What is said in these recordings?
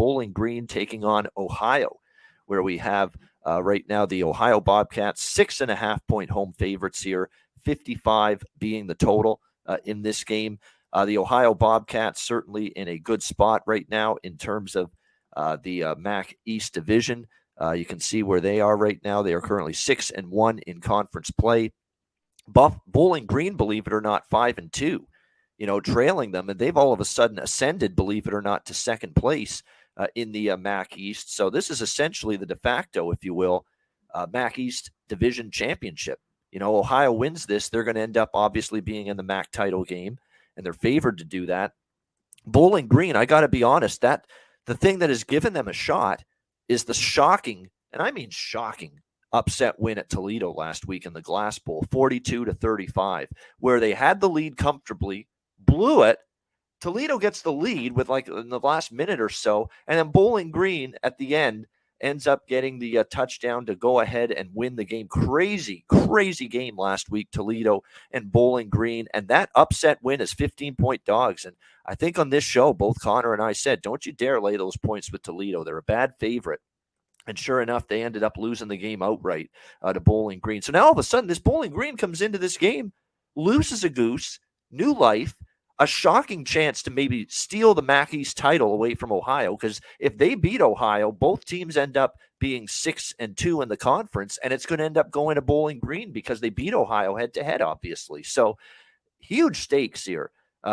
Bowling Green taking on Ohio, where we have right now the Ohio Bobcats 6.5-point home favorites here, 55 being the total in this game. The Ohio Bobcats certainly in a good spot right now in terms of the MAC East Division. You can see where they are right now. They are currently 6-1 in conference play. Bowling Green, believe it or not, 5-2, trailing them, and they've all of a sudden ascended, believe it or not, to second place in the MAC East. So this is essentially the de facto, if you will, MAC East Division Championship. Ohio wins this, they're going to end up obviously being in the MAC title game, and they're favored to do that. Bowling Green, I got to be honest, that the thing that has given them a shot is the shocking, and I mean shocking, upset win at Toledo last week in the Glass Bowl, 42-35, where they had the lead comfortably, blew it. Toledo gets the lead with in the last minute or so, and then Bowling Green at the end ends up getting the touchdown to go ahead and win the game. Crazy game last week, Toledo and Bowling Green, and that upset win is 15-point dogs. And I think on this show, both Conor and I said, don't you dare lay those points with Toledo. They're a bad favorite. And sure enough, they ended up losing the game outright to Bowling Green. So now all of a sudden, this Bowling Green comes into this game, loses a goose, new life, a shocking chance to maybe steal the MAC East title away from Ohio, because if they beat Ohio, both teams end up being 6-2 in the conference, and it's going to end up going to Bowling Green because they beat Ohio head-to-head, obviously. So huge stakes here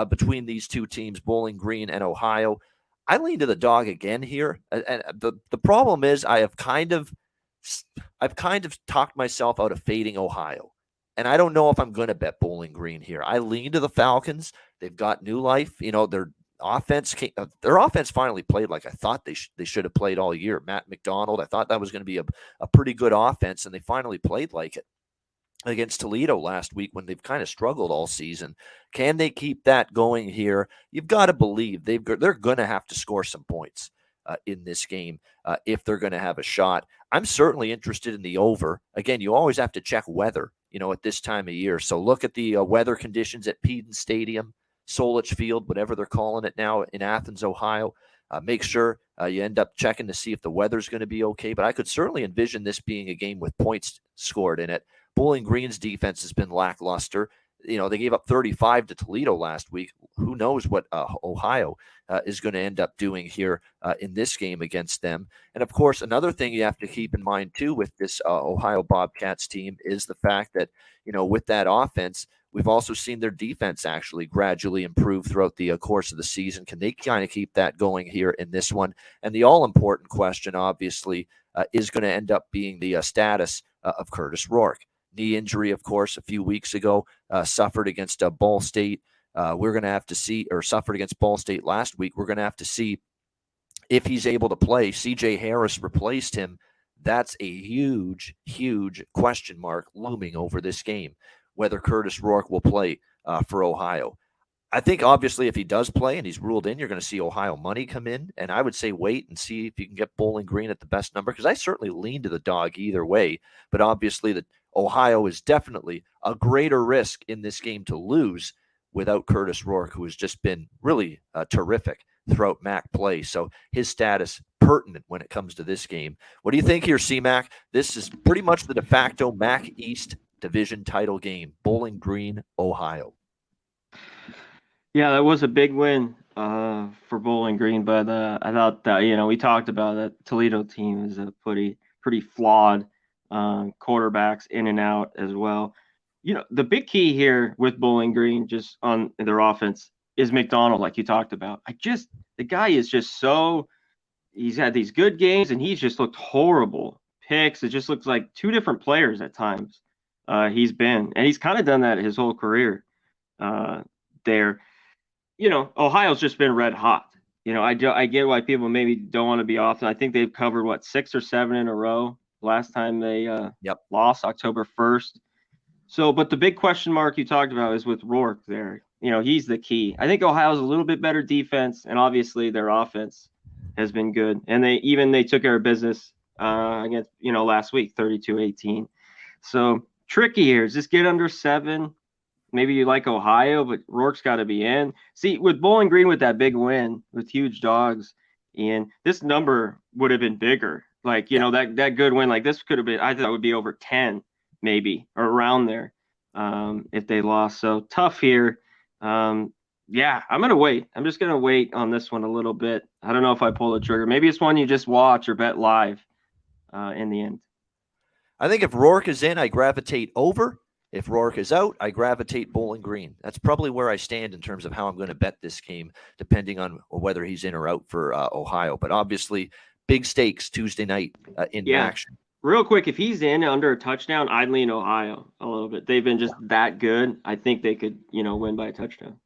between these two teams, Bowling Green and Ohio. I lean to the dog again here, and the problem is I've kind of talked myself out of fading Ohio, and I don't know if I'm going to bet Bowling Green here. I lean to the Falcons. They've got new life. Their offense finally played like I thought they should have played all year. Matt McDonald, I thought that was going to be a pretty good offense, and they finally played like it against Toledo last week when they've kind of struggled all season. Can they keep that going here? You've got to believe they're going to have to score some points in this game if they're going to have a shot. I'm certainly interested in the over. Again, you always have to check weather, at this time of year. So look at the weather conditions at Peden Stadium, Solich Field, whatever they're calling it now in Athens, Ohio. Make sure you end up checking to see if the weather's going to be okay. But I could certainly envision this being a game with points scored in it. Bowling Green's defense has been lackluster. They gave up 35 to Toledo last week. Who knows what Ohio is going to end up doing here in this game against them. And, of course, another thing you have to keep in mind, too, with this Ohio Bobcats team is the fact that, with that offense, we've also seen their defense actually gradually improve throughout the course of the season. Can they kind of keep that going here in this one? And the all-important question, obviously, is going to end up being the status of Curtis Rourke. Knee injury, of course, a few weeks ago, suffered against Ball State. We're going to have to see, or suffered against Ball State last week. We're going to have to see if he's able to play. C.J. Harris replaced him. That's a huge, huge question mark looming over this game, whether Curtis Rourke will play for Ohio. I think, obviously, if he does play and he's ruled in, you're going to see Ohio money come in. And I would say wait and see if you can get Bowling Green at the best number, because I certainly lean to the dog either way. But obviously, Ohio is definitely a greater risk in this game to lose without Curtis Rourke, who has just been really terrific throughout MAC play. So his status pertinent when it comes to this game. What do you think here, C-Mac? This is pretty much the de facto MAC East Division title game, Bowling Green, Ohio. Yeah, that was a big win for Bowling Green, but I thought that, we talked about that Toledo team is a pretty flawed quarterbacks in and out as well. The big key here with Bowling Green, just on their offense, is McDonald, like you talked about. The guy is just he's had these good games and he's just looked horrible. Picks, it just looks like two different players at times. He's kind of done that his whole career there. Ohio's just been red hot. I get why people maybe don't want to be off. I think they've covered 6 or 7 in a row. Last time they lost October 1st. So, but the big question mark you talked about is with Rourke there. He's the key. I think Ohio's a little bit better defense, and obviously their offense has been good. And they took care of business against, last week, 32-18. So tricky here is just get under 7. Maybe you like Ohio, but Rourke's got to be in. See, with Bowling Green with that big win, with huge dogs, And this number would have been bigger. Like, Yeah. that good win, like this could have been, I thought it would be over 10, maybe, or around there, if they lost. So tough here. Yeah, I'm gonna wait. I'm just gonna wait on this one a little bit. I don't know if I pull the trigger. Maybe it's one you just watch or bet live in the end. I think if Rourke is in, I gravitate over. If Rourke is out, I gravitate Bowling Green. That's probably where I stand in terms of how I'm going to bet this game, depending on whether he's in or out for Ohio. But obviously, big stakes Tuesday night in Yeah. action. Real quick, if he's in under a touchdown, I'd lean Ohio a little bit. They've been just that good. I think they could, win by a touchdown.